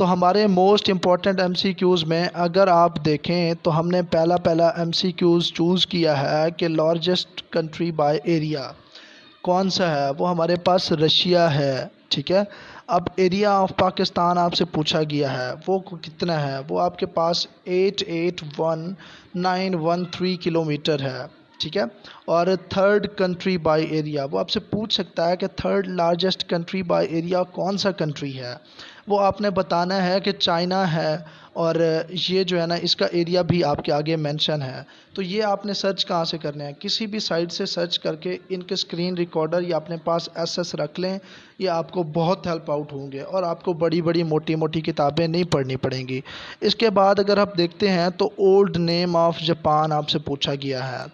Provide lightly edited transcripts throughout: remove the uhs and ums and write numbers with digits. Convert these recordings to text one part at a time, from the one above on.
تو ہمارے most important M C Qs میں اگر آپ دیکھیں تو ہم نے پہلا ایم سی کیوز چوز کیا ہے کہ لارجسٹ کنٹری بائی ایریا کون سا ہے، وہ ہمارے پاس رشیا ہے، ٹھیک ہے۔ اب ایریا آف پاکستان آپ سے پوچھا گیا ہے، وہ کتنا ہے، وہ آپ کے پاس 881913 کلومیٹر ہے، ٹھیک ہے۔ اور تھرڈ کنٹری بائی ایریا، وہ آپ سے پوچھ سکتا ہے کہ third largest country by area کون سا کنٹری ہے، وہ آپ نے بتانا ہے کہ چائنا ہے، اور یہ جو ہے نا اس کا ایریا بھی آپ کے آگے مینشن ہے۔ تو یہ آپ نے سرچ کہاں سے کرنا ہے، کسی بھی سائٹ سے سرچ کر کے ان کے اسکرین ریکارڈر یا اپنے پاس ایس رکھ لیں، یہ آپ کو بہت ہیلپ آؤٹ ہوں گے اور آپ کو بڑی بڑی موٹی موٹی کتابیں نہیں پڑھنی پڑیں گی۔ اس کے بعد اگر آپ دیکھتے ہیں تو اولڈ نیم آف جاپان آپ سے پوچھا گیا ہے۔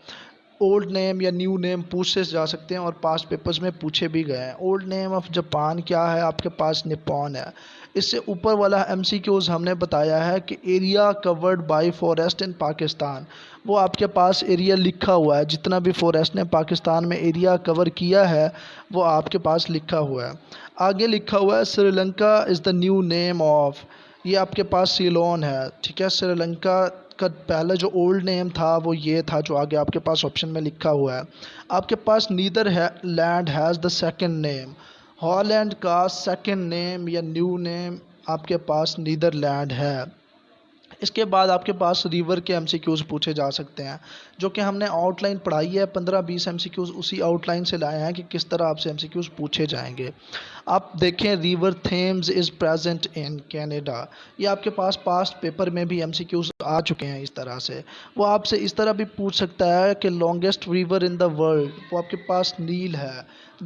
اولڈ نیم یا نیو نیم پوچھے جا سکتے ہیں اور پاس پیپرز میں پوچھے بھی گئے ہیں۔ اولڈ نیم آف جاپان کیا ہے، آپ کے پاس نیپون ہے۔ اس سے اوپر والا ایم سی کیوز ہم نے بتایا ہے کہ ایریا کورڈ بائی فارسٹ ان پاکستان، وہ آپ کے پاس ایریا لکھا ہوا ہے، جتنا بھی فارسٹ نے پاکستان میں ایریا کور کیا ہے وہ آپ کے پاس لکھا ہوا ہے۔ آگے لکھا ہوا ہے سری لنکا از دا نیو نیم آف، یہ آپ کے پاس سیلون ہے، ٹھیک ہے۔ سری لنکا کا پہلا جو اولڈ نیم تھا وہ یہ تھا جو آگے آپ کے پاس آپشن میں لکھا ہوا ہے۔ آپ کے پاس Netherland has the second name, Holland کا سیکنڈ نیم یا نیو نیم آپ کے پاس نیدر لینڈ ہے۔ اس کے بعد آپ کے پاس ریور کے ایم سی کیوز پوچھے جا سکتے ہیں، جو کہ ہم نے آؤٹ لائن پڑھائی ہے، 15-20 ایم سی کیوز اسی آؤٹ لائن سے لائے ہیں کہ کس طرح آپ سے ایم سی کیوز پوچھے جائیں گے۔ آپ دیکھیں river themes is present in Canada, یہ آپ کے پاس پاسٹ پیپر میں بھی ایم سی کیوز آ چکے ہیں اس طرح سے۔ وہ آپ سے اس طرح بھی پوچھ سکتا ہے کہ longest river in the world, وہ آپ کے پاس نیل ہے،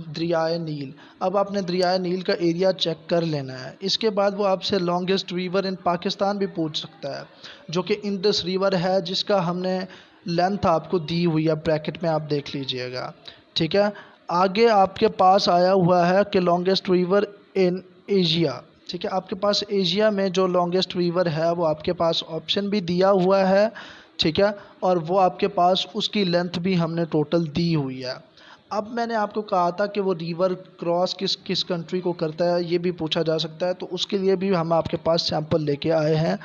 دریائے نیل۔ اب آپ نے دریائے نیل کا ایریا چیک کر لینا ہے۔ اس کے بعد وہ آپ سے لانگیسٹ ریور ان پاکستان بھی پوچھ سکتا ہے، جو کہ انڈس ریور ہے، جس کا ہم نے لینتھ آپ کو دی ہوئی ہے، بریکٹ میں آپ دیکھ لیجئے گا، ٹھیک ہے۔ آگے آپ کے پاس آیا ہوا ہے کہ لانگیسٹ ریور ان ایشیا، ٹھیک ہے۔ آپ کے پاس ایشیا میں جو لانگیسٹ ریور ہے وہ آپ کے پاس آپشن بھی دیا ہوا ہے، ٹھیک ہے، اور وہ آپ کے پاس اس کی لینتھ بھی ہم نے ٹوٹل دی ہوئی ہے۔ اب میں نے آپ کو کہا تھا کہ وہ ریور کراس کس کنٹری کو کرتا ہے، یہ بھی پوچھا جا سکتا ہے، تو اس کے لیے بھی ہم آپ کے پاس سیمپل لے کے آئے ہیں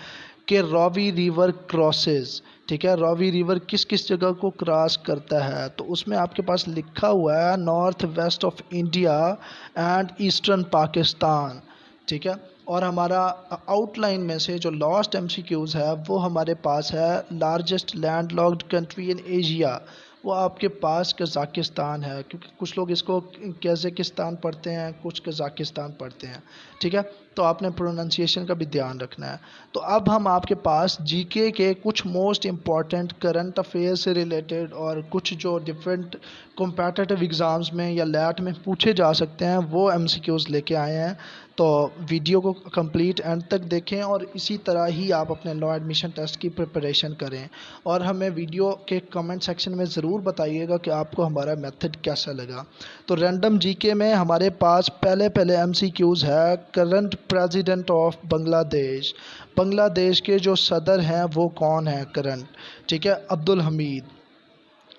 کہ راوی ریور کراسز، ٹھیک ہے، راوی ریور کس جگہ کو کراس کرتا ہے، تو اس میں آپ کے پاس لکھا ہوا ہے north west of India and eastern Pakistan, ٹھیک ہے۔ اور ہمارا آؤٹ لائن میں سے جو لاسٹ ایم سی کیوز ہے وہ ہمارے پاس ہے largest land locked country in Asia, وہ آپ کے پاس قزاقستان ہے، کیونکہ کچھ لوگ اس کو قزاقستان پڑھتے ہیں، کچھ قزاقستان پڑھتے ہیں، ٹھیک ہے، تو آپ نے پروننسیشن کا بھی دھیان رکھنا ہے۔ تو اب ہم آپ کے پاس جی کے کچھ موسٹ امپورٹنٹ کرنٹ افیئر سے ریلیٹڈ اور کچھ جو ڈفرینٹ کمپیٹیٹیو ایگزامز میں یا لیٹ میں پوچھے جا سکتے ہیں وہ ایم سی کیوز لے کے آئے ہیں۔ تو ویڈیو کو کمپلیٹ اینڈ تک دیکھیں اور اسی طرح ہی آپ اپنے لا ایڈمیشن ٹیسٹ کی پریپریشن کریں، اور ہمیں ویڈیو کے کمنٹ سیکشن میں ضرور بتائیے گا کہ آپ کو ہمارا میتھڈ کیسا لگا۔ تو رینڈم جی کے میں ہمارے پاس پہلے ایم سی کیوز ہے کرنٹ پریزیڈنٹ آف بنگلہ دیش، بنگلہ دیش کے جو صدر ہیں وہ کون ہیں کرنٹ، ٹھیک ہے، عبدالحمید،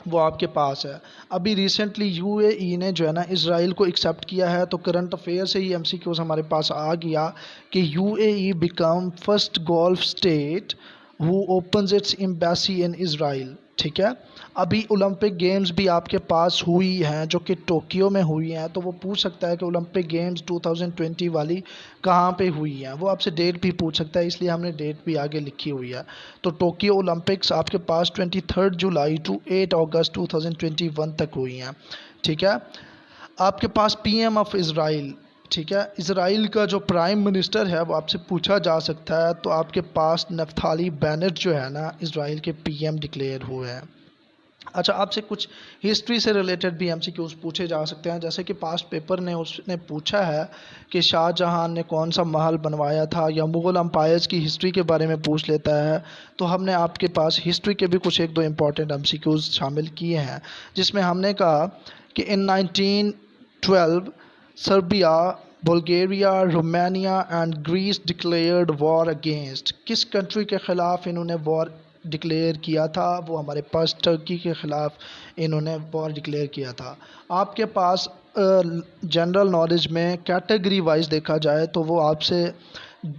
وہ آپ کے پاس ہے۔ ابھی ریسنٹلی یو اے ای نے جو ہے نا اسرائیل کو ایکسیپٹ کیا ہے، تو کرنٹ افیئر سے ہی ایم سی کیوز ہمارے پاس آ گیا کہ U A E became first gulf state to opens its embassy in Israel, ٹھیک ہے۔ ابھی اولمپک گیمز بھی آپ کے پاس ہوئی ہیں جو کہ ٹوکیو میں ہوئی ہیں، تو وہ پوچھ سکتا ہے کہ اولمپک گیمز 2020 والی کہاں پہ ہوئی ہیں، وہ آپ سے ڈیٹ بھی پوچھ سکتا ہے، اس لیے ہم نے ڈیٹ بھی آگے لکھی ہوئی ہے۔ تو ٹوکیو اولمپکس آپ کے پاس 23 جولائی ٹو 8 اگست 2021 تک ہوئی ہیں، ٹھیک ہے۔ آپ کے پاس پی ایم آف اسرائیل، ٹھیک ہے، اسرائیل کا جو پرائم منسٹر ہے وہ آپ سے پوچھا جا سکتا ہے، تو آپ کے پاس نفتالی بینٹ جو ہے نا اسرائیل کے پی ایم ڈکلیئر ہوئے ہیں۔ اچھا، آپ سے کچھ ہسٹری سے ریلیٹڈ بھی ایم سی کیوز پوچھے جا سکتے ہیں، جیسے کہ پاسٹ پیپر نے اس نے پوچھا ہے کہ شاہ جہاں نے کون سا محل بنوایا تھا، یا مغل امپائرز کی ہسٹری کے بارے میں پوچھ لیتا ہے، تو ہم نے آپ کے پاس ہسٹری کے بھی کچھ 1-2 امپورٹنٹ ایم سی کیوز شامل کیے ہیں، جس میں ہم نے کہا کہ in 1912 Serbia, Bulgaria, Romania and Greece declared war against, کس کنٹری کے خلاف انہوں نے وار ڈکلیئر کیا تھا، وہ ہمارے پاس ٹرکی کے خلاف انہوں نے وار ڈکلیئر کیا تھا۔ آپ کے پاس جنرل نالج میں کیٹیگری وائز دیکھا جائے تو وہ آپ سے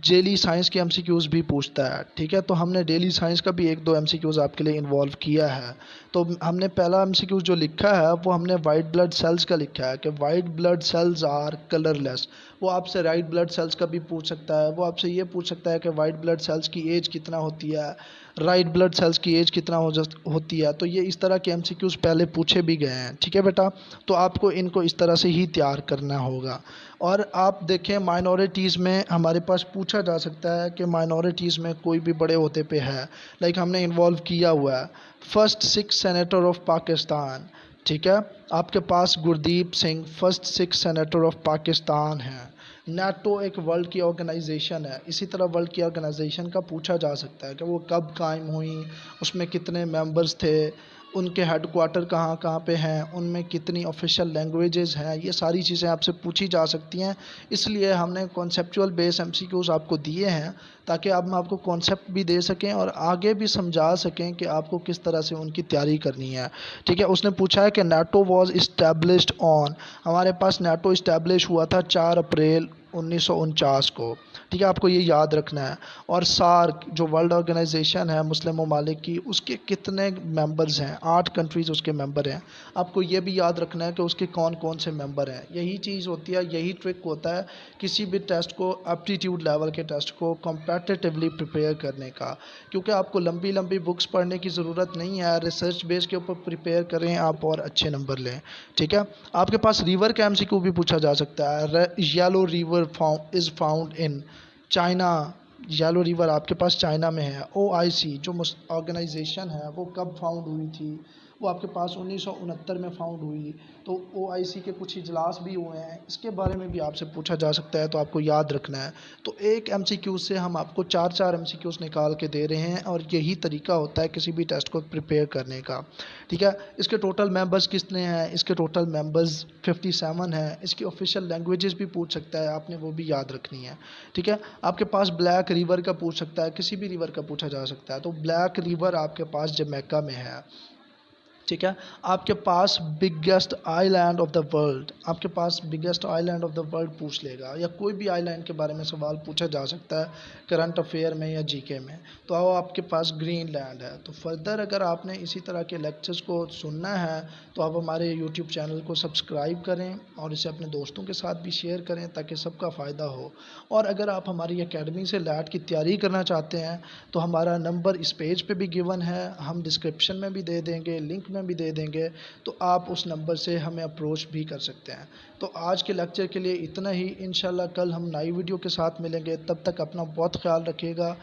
ڈیلی سائنس کے MCQs بھی پوچھتا ہے، ٹھیک ہے؟ تو ہم نے ڈیلی سائنس کا بھی 1-2 MCQs آپ کے لیے انوالو کیا ہے۔ تو ہم نے پہلا MCQ جو لکھا ہے وہ ہم نے وائٹ بلڈ سیلز کا لکھا ہے کہ white blood cells are colourless. وہ آپ سے رائٹ بلڈ سیلز کا بھی پوچھ سکتا ہے، وہ آپ سے یہ پوچھ سکتا ہے کہ وائٹ بلڈ سیلز کی ایج کتنا ہوتی ہے، رائٹ بلڈ سیلز کی ایج کتنا ہوتی ہے۔ تو یہ اس طرح کے MCQs پہلے پوچھے بھی گئے ہیں، ٹھیک ہے بیٹا؟ تو آپ کو ان کو اس طرح سے ہی تیار کرنا ہوگا۔ اور آپ دیکھیں مائنورٹیز میں ہمارے پاس پوچھا جا سکتا ہے کہ مائنورٹیز میں کوئی بھی بڑے عہدے پہ ہے، لائک ہم نے انوالو کیا ہوا ہے فرسٹ 6 سینیٹر آف پاکستان، ٹھیک ہے؟ آپ کے پاس Gurdeep Singh first 6 senator of Pakistan ہیں۔ نیٹو ایک ورلڈ کی آرگنائزیشن ہے، اسی طرح ورلڈ کی آرگنائزیشن کا پوچھا جا سکتا ہے کہ وہ کب قائم ہوئیں، اس میں کتنے ممبرز تھے، ان کے ہیڈ کوارٹر کہاں کہاں پہ ہیں، ان میں کتنی آفیشیل لینگویجز ہیں، یہ ساری چیزیں آپ سے پوچھی جا سکتی ہیں۔ اس لیے ہم نے کانسیپچول بیس MCQs آپ کو دیے ہیں تاکہ ہم آپ کو کانسیپٹ بھی دے سکیں اور آگے بھی سمجھا سکیں کہ آپ کو کس طرح سے ان کی تیاری کرنی ہے، ٹھیک ہے؟ اس نے پوچھا ہے کہ نیٹو واز اسٹیبلشڈ آن، ہمارے پاس نیٹو اسٹیبلش ہوا تھا 4 اپریل 1949 کو، ٹھیک ہے؟ آپ کو یہ یاد رکھنا ہے۔ اور سارک جو ورلڈ آرگنائزیشن ہے مسلم ممالک کی، اس کے کتنے ممبرز ہیں؟ 8 کنٹریز اس کے ممبر ہیں۔ آپ کو یہ بھی یاد رکھنا ہے کہ اس کے کون کون سے ممبر ہیں۔ یہی چیز ہوتی ہے، یہی ٹرک ہوتا ہے کسی بھی ٹیسٹ کو، ایپٹیٹیوڈ لیول کے ٹیسٹ کو کمپیٹیٹیولی پریپیئر کرنے کا، کیونکہ آپ کو لمبی لمبی بکس پڑھنے کی ضرورت نہیں ہے، ریسرچ بیس کے اوپر پریپیئر کریں آپ اور اچھے نمبر لیں، ٹھیک ہے؟ آپ کے پاس ریور کا MCQ بھی پوچھا جا سکتا ہے۔ Yellow river is found in China, yellow river آپ کے پاس چائنا میں ہے۔ OIC جو آرگنائزیشن ہے وہ کب فاؤنڈ ہوئی تھی؟ وہ آپ کے پاس 1969 میں فاؤنڈ ہوئی۔ تو OIC کے کچھ اجلاس بھی ہوئے ہیں، اس کے بارے میں بھی آپ سے پوچھا جا سکتا ہے، تو آپ کو یاد رکھنا ہے۔ تو ایک MCQ سے ہم آپ کو 4 MCQs نکال کے دے رہے ہیں، اور یہی طریقہ ہوتا ہے کسی بھی ٹیسٹ کو پریپیئر کرنے کا، ٹھیک ہے؟ اس کے ٹوٹل ممبرز کتنے ہیں؟ اس کے ٹوٹل ممبرز 57 ہیں۔ اس کی آفیشیل لینگویجز بھی پوچھ سکتا ہے، آپ نے وہ بھی یاد رکھنی ہے، ٹھیک ہے؟ آپ کے پاس بلیک ریور کا پوچھ سکتا ہے، کسی بھی ریور کا پوچھا جا سکتا ہے۔ تو بلیک ریور آپ کے پاس جمیکا میں ہے، ٹھیک ہے؟ آپ کے پاس biggest island of the world, آپ کے پاس biggest island of the world پوچھ لے گا، یا کوئی بھی آئی لینڈ کے بارے میں سوال پوچھا جا سکتا ہے کرنٹ افیئر میں یا GK میں۔ تو آپ کے پاس گرین لینڈ ہے۔ تو فردر اگر آپ نے اسی طرح کے لیکچرز کو سننا ہے تو آپ ہمارے YouTube چینل کو سبسکرائب کریں اور اسے اپنے دوستوں کے ساتھ بھی شیئر کریں تاکہ سب کا فائدہ ہو۔ اور اگر آپ ہماری اکیڈمی سے لیٹ کی تیاری کرنا چاہتے ہیں تو ہمارا نمبر اس پیج پہ بھی گیون ہے، ہم ڈسکرپشن میں بھی دے دیں گے، لنک میں بھی دے دیں گے، تو آپ اس نمبر سے ہمیں اپروچ بھی کر سکتے ہیں۔ تو آج کے لیکچر کے لیے اتنا ہی، انشاءاللہ کل ہم نئی ویڈیو کے ساتھ ملیں گے، تب تک اپنا بہت خیال رکھیے گا۔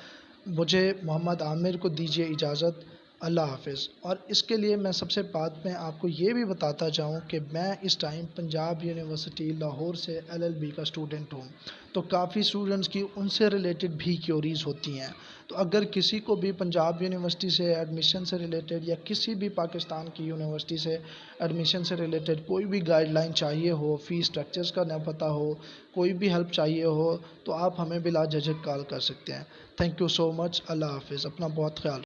مجھے محمد عامر کو دیجیے اجازت، اللہ حافظ۔ اور اس کے لیے میں سب سے بعد میں آپ کو یہ بھی بتاتا جاؤں کہ میں اس ٹائم پنجاب یونیورسٹی لاہور سے LLB کا اسٹوڈنٹ ہوں، تو کافی اسٹوڈنٹس کی ان سے ریلیٹڈ بھی کیوریز ہوتی ہیں۔ تو اگر کسی کو بھی پنجاب یونیورسٹی سے ایڈمیشن سے ریلیٹڈ یا کسی بھی پاکستان کی یونیورسٹی سے ایڈمیشن سے ریلیٹڈ کوئی بھی گائیڈ لائن چاہیے ہو، فی اسٹرکچرز کا نہ پتہ ہو، کوئی بھی ہیلپ چاہیے ہو، تو آپ ہمیں بلا جھجک کال کر سکتے ہیں۔ تھینک یو سو مچ، اللہ حافظ، اپنا بہت خیال